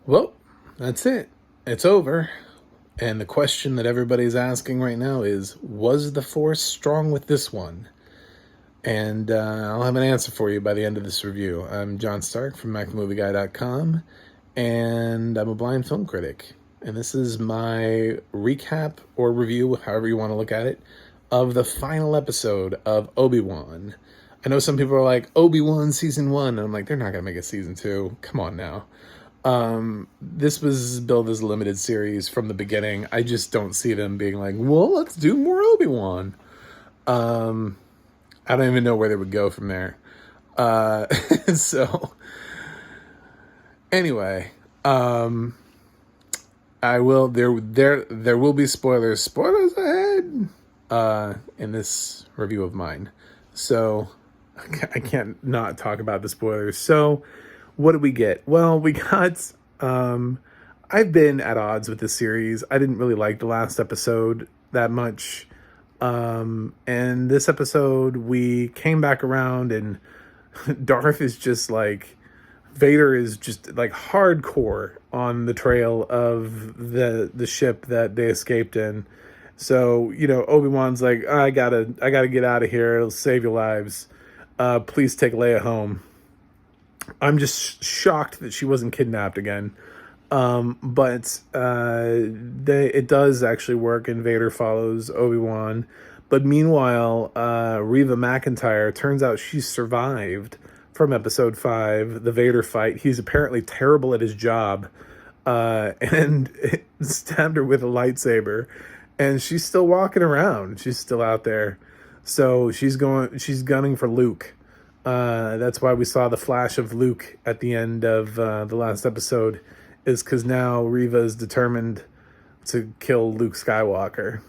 Well, that's it. It's over. And the question that everybody's asking right now is, was the Force strong with this one? And I'll have an answer for you by the end of this review. I'm John Stark from movieguy.com, and I'm a blind film critic. And this is my recap or review, however you want to look at it, of the final episode of Obi Wan. I know some people are like, Obi Wan season 1, and I'm like, they're not going to make a season 2. Come on now. This was billed as a limited series from the beginning. I just don't see them being like, well, let's do more Obi Wan. I don't even know where they would go from there. So anyway, I will there will be spoilers ahead in this review of mine. So I can't not talk about the spoilers. So what did we get? Well, we got I've been at odds with this series. I didn't really like the last episode that much. And this episode we came back around, and Darth is just like, Vader is just like hardcore on the trail of the ship that they escaped in. So, Obi-Wan's like, I gotta get out of here. It'll save your lives. Please take Leia home. I'm just shocked that she wasn't kidnapped again. But it does actually work, and Vader follows Obi-Wan. But meanwhile, Reva McEntire, turns out she survived from episode 5, the Vader fight. He's apparently terrible at his job, and stabbed her with a lightsaber, and she's still walking around. She's still out there. So she's gunning for Luke. That's why we saw the flash of Luke at the end of the last episode, is because now Reva is determined to kill Luke Skywalker.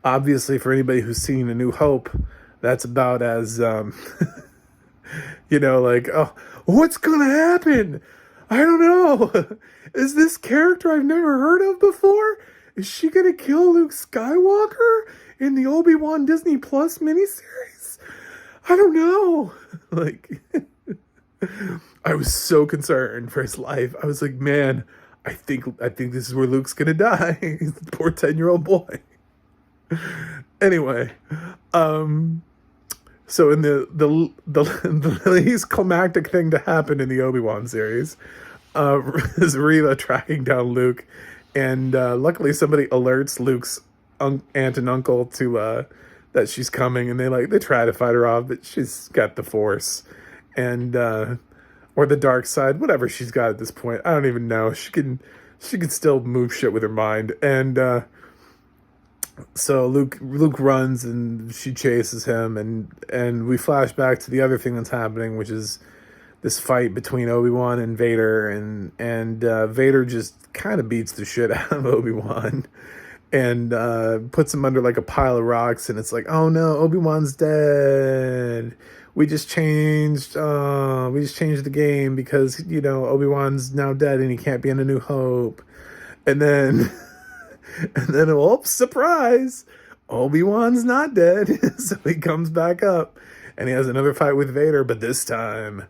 Obviously, for anybody who's seen A New Hope, that's about as, oh, what's gonna happen? I don't know. Is this character I've never heard of before? Is she gonna kill Luke Skywalker in the Obi-Wan Disney Plus miniseries? I don't know. I was so concerned for his life. I was like, man, I think this is where Luke's gonna die. He's the poor 10-year-old boy. Anyway, so in the least climactic thing to happen in the Obi-Wan series, is Reva tracking down Luke, and luckily somebody alerts Luke's aunt and uncle to that she's coming, and they try to fight her off, but she's got the Force, and or the dark side, whatever she's got at this point. I don't even know. She can still move shit with her mind, and so Luke runs, and she chases him, and we flash back to the other thing that's happening, which is this fight between Obi-Wan and Vader, and Vader just kind of beats the shit out of Obi-Wan, and puts him under like a pile of rocks, and it's like, oh no, Obi-Wan's dead. We just changed the game because, Obi-Wan's now dead and he can't be in A New Hope. And then oh, surprise, Obi-Wan's not dead. So he comes back up and he has another fight with Vader, but this time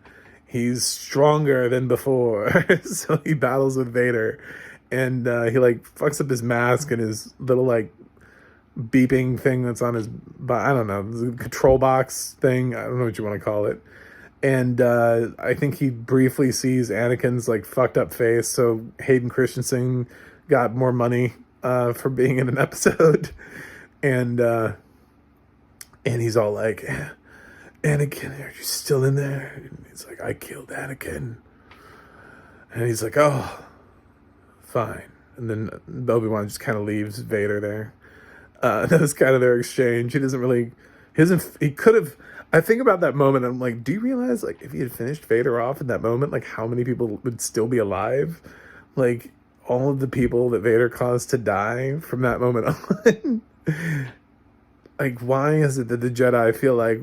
he's stronger than before. So he battles with Vader, and he fucks up his mask and his little beeping thing that's on his, I don't know, the control box thing. I don't know what you want to call it. And I think he briefly sees Anakin's fucked up face. So Hayden Christensen got more money for being in an episode, and he's all like, Anakin, are you still in there? And he's like, I killed Anakin. And he's like, oh, fine. And then Obi-Wan just kind of leaves Vader there. That was kind of their exchange. He could have, I think about that moment, I'm like, do you realize, if he had finished Vader off in that moment, how many people would still be alive? All of the people that Vader caused to die from that moment on. Why is it that the Jedi feel like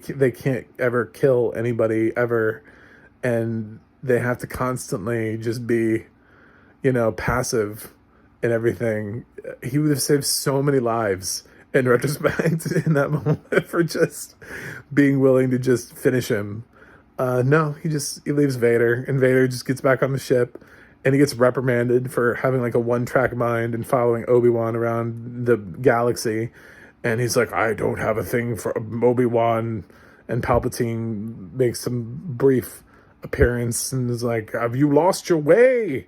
they can't ever kill anybody ever, and they have to constantly just be, passive and everything? He would have saved so many lives in retrospect in that moment for just being willing to just finish him. No, he leaves Vader, and Vader just gets back on the ship, and he gets reprimanded for having like a one-track mind and following Obi Wan around the galaxy. And he's like, I don't have a thing for Obi Wan. And Palpatine makes some brief appearance and is like, have you lost your way?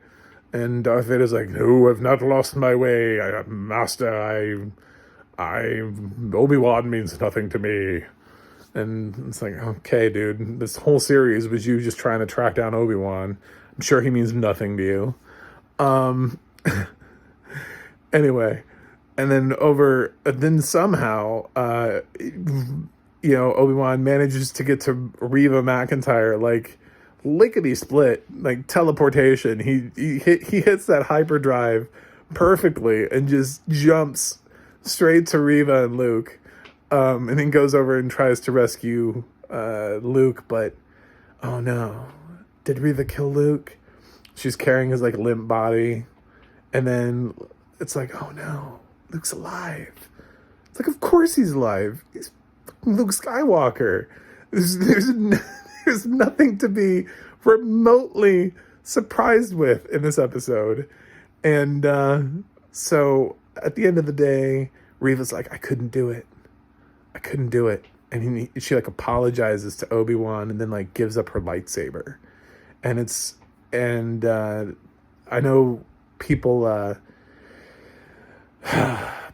And Darth Vader's like, no, I've not lost my way. Master, Obi-Wan means nothing to me. And it's like, okay, dude, this whole series was you just trying to track down Obi-Wan. I'm sure he means nothing to you. Anyway, and then somehow, Obi-Wan manages to get to Reva McEntire, like, lickety split, like teleportation. He hits that hyperdrive perfectly and just jumps straight to Reva and Luke, and then goes over and tries to rescue Luke, but oh no, did Reva kill Luke? She's carrying his like limp body, and then it's like, oh no, Luke's alive. It's like, of course he's alive. He's Luke Skywalker. There's nothing to be remotely surprised with in this episode. And so at the end of the day, Reva's like, I couldn't do it. And she like apologizes to Obi-Wan and then like gives up her lightsaber. And I know people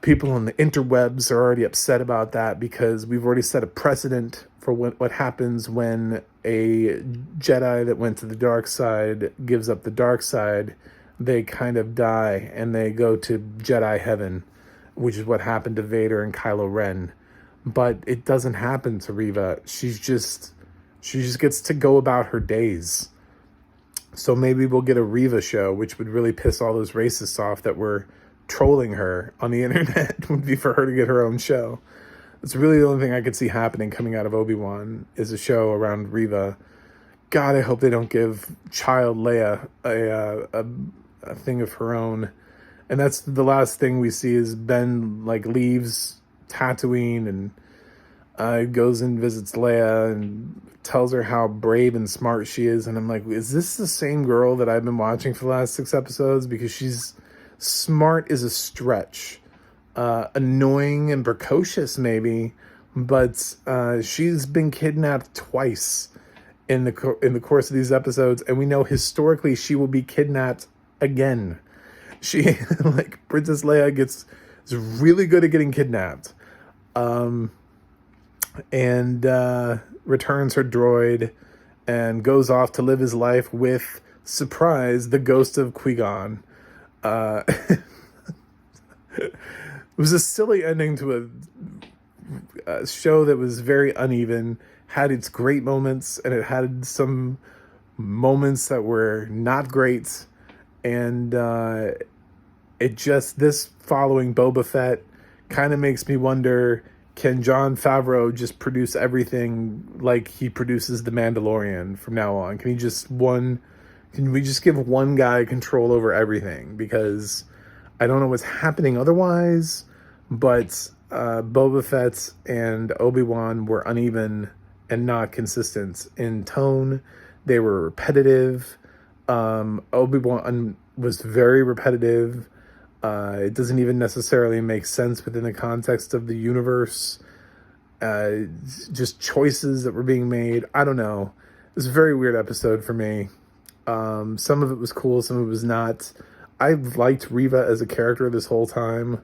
people on the interwebs are already upset about that because we've already set a precedent for what happens when a Jedi that went to the dark side gives up the dark side. They kind of die and they go to Jedi heaven, which is what happened to Vader and Kylo Ren. But it doesn't happen to Reva. She just gets to go about her days. So maybe we'll get a Reva show, which would really piss all those racists off that were trolling her on the internet, would be for her to get her own show. It's really the only thing I could see happening coming out of Obi-Wan is a show around Reva. God, I hope they don't give child Leia a thing of her own. And that's the last thing we see is Ben like leaves Tatooine and goes and visits Leia and tells her how brave and smart she is. And I'm like, is this the same girl that I've been watching for the last 6 episodes? Because she's smart is a stretch. Annoying and precocious maybe, but she's been kidnapped twice in the course of these episodes, and we know historically she will be kidnapped again. She like Princess Leia is really good at getting kidnapped, and returns her droid and goes off to live his life with, surprise, the ghost of Qui-Gon. It was a silly ending to a show that was very uneven, had its great moments, and it had some moments that were not great. And this following Boba Fett kind of makes me wonder, can Jon Favreau just produce everything like he produces The Mandalorian from now on? Can we just give one guy control over everything? Because I don't know what's happening otherwise, but Boba Fett and Obi-Wan were uneven and not consistent in tone. They were repetitive. Obi-Wan was very repetitive. It doesn't even necessarily make sense within the context of the universe. Just choices that were being made. I don't know. It was a very weird episode for me. Some of it was cool, some of it was not. I've liked Reva as a character this whole time.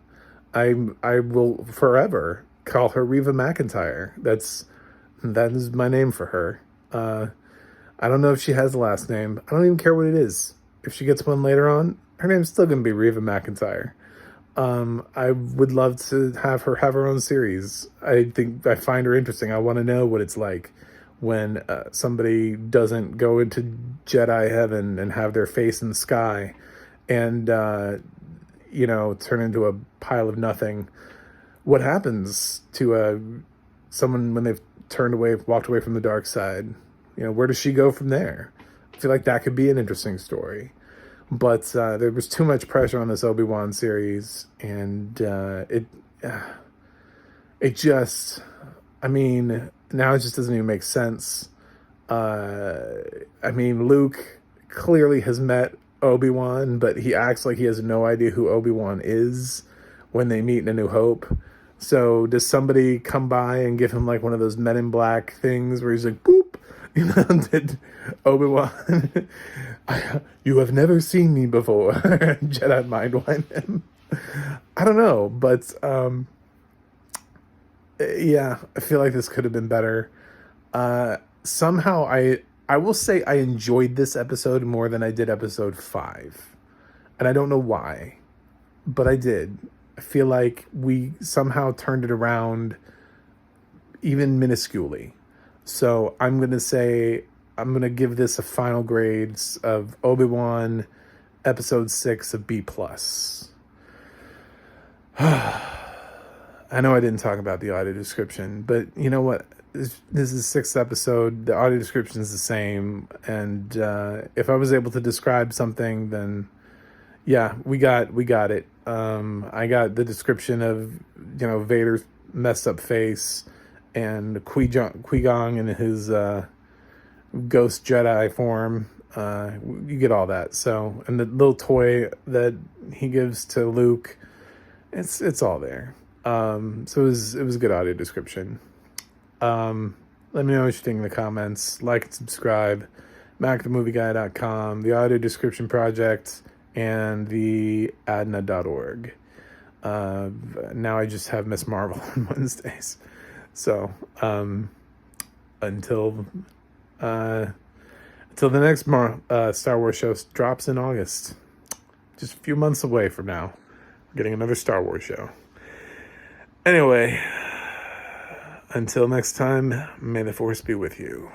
I will forever call her Reva McEntire. That is my name for her. I don't know if she has a last name. I don't even care what it is. If she gets one later on, her name's still going to be Reva McEntire. I would love to have her own series. I find her interesting. I want to know what it's like when somebody doesn't go into Jedi heaven and have their face in the sky and turn into a pile of nothing. What happens to someone when they've walked away from the dark side? Where does she go from there? I feel like that could be an interesting story. But there was too much pressure on this Obi-Wan series, and it just, now it just doesn't even make sense. Luke clearly has met Obi Wan, but he acts like he has no idea who Obi Wan is when they meet in A New Hope. So does somebody come by and give him like one of those Men in Black things where he's like, boop? You know, did Obi Wan, you have never seen me before. Jedi mind wind him. I don't know, but yeah, I feel like this could have been better. Somehow I will say I enjoyed this episode more than I did episode 5. And I don't know why, but I did. I feel like we somehow turned it around even minusculely. So I'm going to say I'm going to give this a final grade of Obi-Wan episode 6 of B+. I know I didn't talk about the audio description, but you know what? This is the 6th episode. The audio description is the same. And if I was able to describe something, then yeah, we got it. I got the description of, you know, Vader's messed up face and Qui-Gon in his ghost Jedi form. You get all that. So, and the little toy that he gives to Luke, it's all there. So it was a good audio description. Let me know what you think in the comments. Like and subscribe. MacTheMovieGuy.com, the Audio Description Project, and the adna.org. Now I just have Miss Marvel on Wednesdays. So until the next Star Wars show drops in August, just a few months away from now, we're getting another Star Wars show. Anyway, until next time, may the Force be with you.